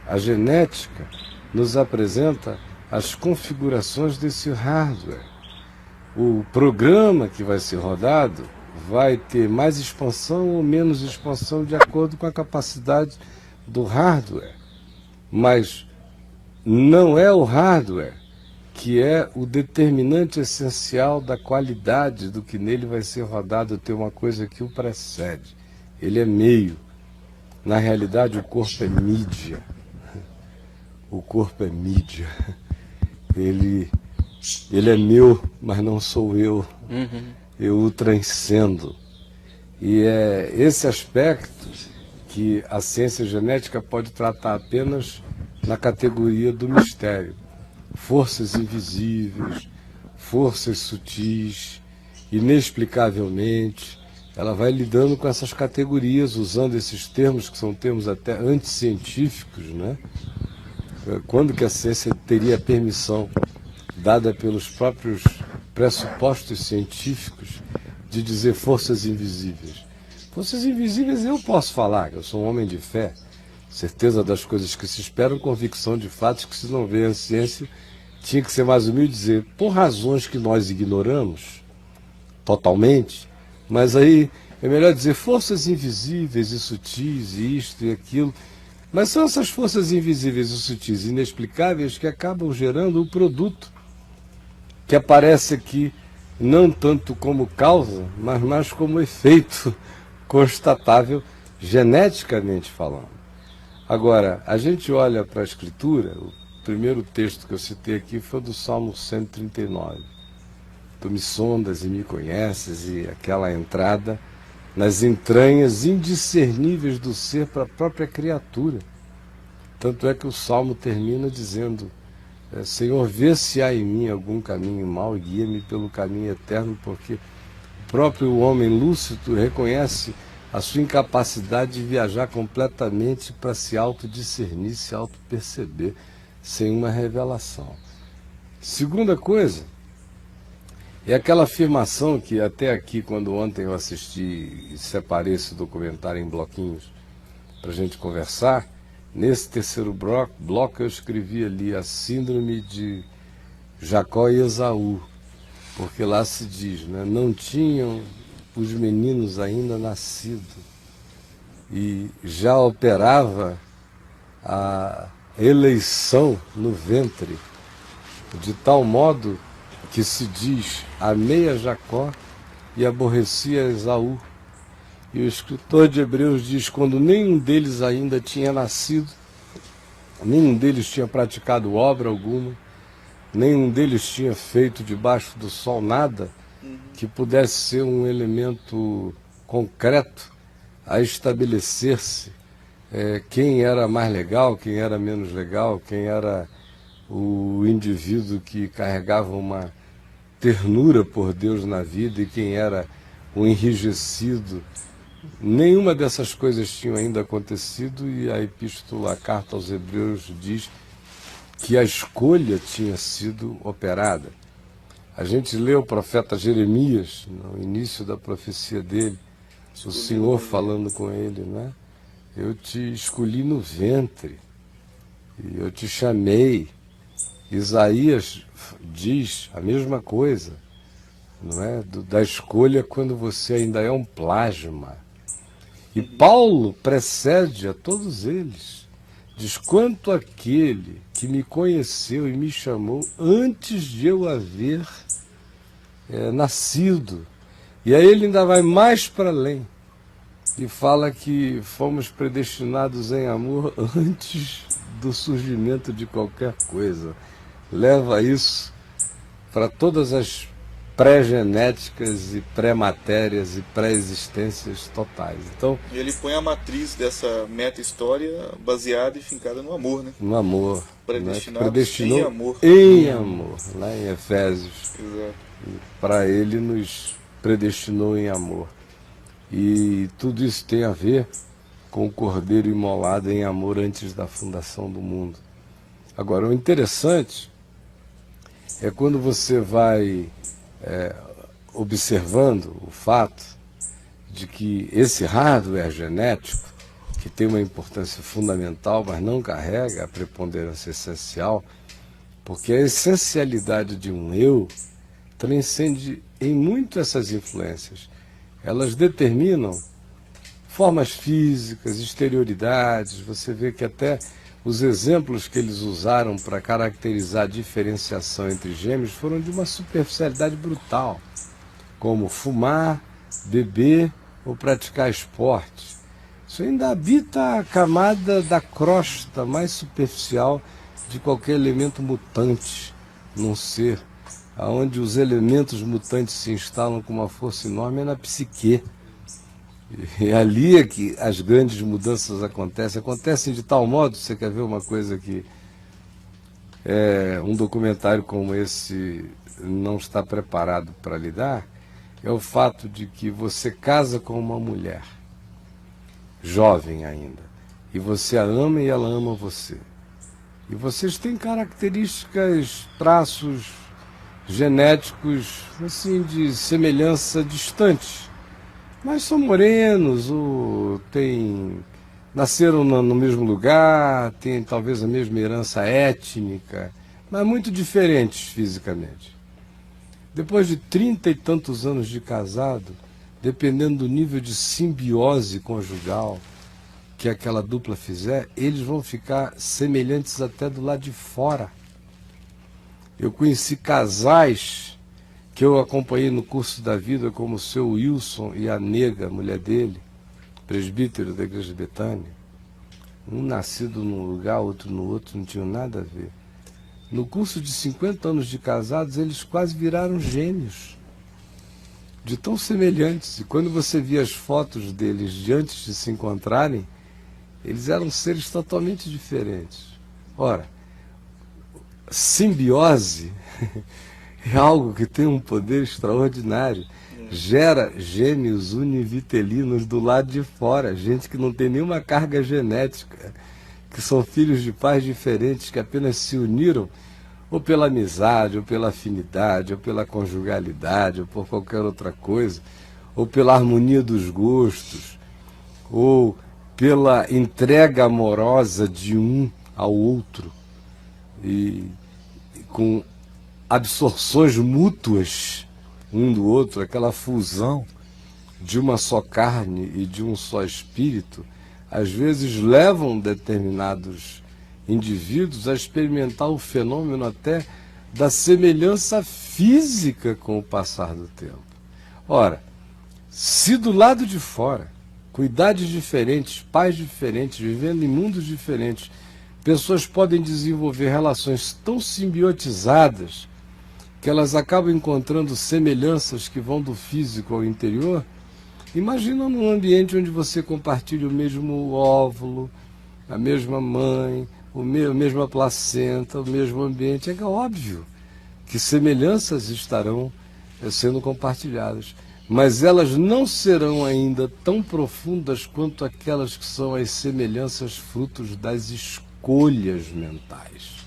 A genética nos apresenta as configurações desse hardware. O programa que vai ser rodado vai ter mais expansão ou menos expansão de acordo com a capacidade do hardware. Mas não é o hardware que é o determinante essencial da qualidade do que nele vai ser rodado, ter uma coisa que o precede. Ele é meio. Na realidade, o corpo é mídia. O corpo é mídia. Ele é meu, mas não sou eu. Eu o transcendo. E é esse aspecto que a ciência genética pode tratar apenas na categoria do mistério. Forças invisíveis, forças sutis, inexplicavelmente. Ela vai lidando com essas categorias, usando esses termos que são termos até anticientíficos, né? Quando que a ciência teria permissão, dada pelos próprios pressupostos científicos, de dizer forças invisíveis? Forças invisíveis eu posso falar, eu sou um homem de fé, certeza das coisas que se esperam, convicção de fatos que se não vê a ciência, tinha que ser mais humilde e dizer, por razões que nós ignoramos totalmente, mas aí é melhor dizer forças invisíveis e sutis, e isto e aquilo. Mas são essas forças invisíveis e sutis, inexplicáveis, que acabam gerando o produto que aparece aqui, não tanto como causa, mas mais como efeito constatável, geneticamente falando. Agora, a gente olha para a Escritura, o primeiro texto que eu citei aqui foi do Salmo 139. Tu me sondas e me conheces, e aquela entrada nas entranhas indiscerníveis do ser para a própria criatura. Tanto é que o Salmo termina dizendo, Senhor, vê se há em mim algum caminho mau e guia-me pelo caminho eterno, porque o próprio homem lúcido reconhece a sua incapacidade de viajar completamente para se autodiscernir, se autoperceber, sem uma revelação. Segunda coisa, é aquela afirmação que até aqui, quando ontem eu assisti e separei esse documentário em bloquinhos para a gente conversar, nesse terceiro bloco eu escrevi ali a síndrome de Jacó e Esaú, porque lá se diz, né, não tinham os meninos ainda nascido e já operava a eleição no ventre, de tal modo que se diz, amei a Jacó e aborreci a Esaú. E o escritor de Hebreus diz, quando nenhum deles ainda tinha nascido, nenhum deles tinha praticado obra alguma, nenhum deles tinha feito debaixo do sol nada que pudesse ser um elemento concreto a estabelecer-se quem era mais legal, quem era menos legal, quem era o indivíduo que carregava uma ternura por Deus na vida e quem era o enrijecido. Nenhuma dessas coisas tinha ainda acontecido e a epístola, a carta aos Hebreus diz que a escolha tinha sido operada. A gente lê o profeta Jeremias, no início da profecia dele, o Senhor falando com ele, né? Eu te escolhi no ventre e eu te chamei. Isaías diz a mesma coisa, não é? Da escolha quando você ainda é um plasma. E Paulo precede a todos eles. Diz, quanto aquele que me conheceu e me chamou antes de eu haver nascido. E aí ele ainda vai mais para além e fala que fomos predestinados em amor antes do surgimento de qualquer coisa. Leva isso para todas as pré-genéticas e pré-matérias e pré-existências totais. Então, e ele põe a matriz dessa meta-história baseada e fincada no amor, né? No amor. Predestinou em amor. Em amor, lá em Efésios. Exato. Para ele nos predestinou em amor. E tudo isso tem a ver com o Cordeiro imolado em amor antes da fundação do mundo. Agora, o interessante é quando você vai observando o fato de que esse hardware genético que tem uma importância fundamental, mas não carrega a preponderância essencial, porque a essencialidade de um eu transcende em muito essas influências. Elas determinam formas físicas, exterioridades. Você vê que até os exemplos que eles usaram para caracterizar a diferenciação entre gêmeos foram de uma superficialidade brutal, como fumar, beber ou praticar esporte. Isso ainda habita a camada da crosta mais superficial de qualquer elemento mutante num ser, onde os elementos mutantes se instalam com uma força enorme é na psique. E ali é que as grandes mudanças acontecem de tal modo, você quer ver uma coisa que um documentário como esse não está preparado para lidar, é o fato de que você casa com uma mulher, jovem ainda, e você a ama e ela ama você. E vocês têm características, traços genéticos, assim, de semelhança distante. Mas são morenos, ou nasceram no mesmo lugar, têm talvez a mesma herança étnica, mas muito diferentes fisicamente. Depois de 30 e tantos anos de casado, dependendo do nível de simbiose conjugal que aquela dupla fizer, eles vão ficar semelhantes até do lado de fora. Eu conheci casais que eu acompanhei no curso da vida, como o seu Wilson e a Nega, mulher dele, presbítero da igreja de Betânia. Um nascido num lugar, outro no outro, não tinham nada a ver. No curso de 50 anos de casados, eles quase viraram gêmeos, de tão semelhantes. E quando você via as fotos deles de antes de se encontrarem, eles eram seres totalmente diferentes. Ora, simbiose é algo que tem um poder extraordinário. Gera gêmeos univitelinos do lado de fora, gente que não tem nenhuma carga genética, que são filhos de pais diferentes, que apenas se uniram ou pela amizade, ou pela afinidade, ou pela conjugalidade, ou por qualquer outra coisa, ou pela harmonia dos gostos, ou pela entrega amorosa de um ao outro, e com absorções mútuas um do outro, aquela fusão de uma só carne e de um só espírito, às vezes levam determinados indivíduos a experimentar o fenômeno até da semelhança física com o passar do tempo. Ora, se do lado de fora, com idades diferentes, pais diferentes, vivendo em mundos diferentes, pessoas podem desenvolver relações tão simbiotizadas que elas acabam encontrando semelhanças que vão do físico ao interior. Imagina num ambiente onde você compartilha o mesmo óvulo, a mesma mãe, a mesma placenta, o mesmo ambiente. É óbvio que semelhanças estarão sendo compartilhadas, mas elas não serão ainda tão profundas quanto aquelas que são as semelhanças frutos das escolhas mentais.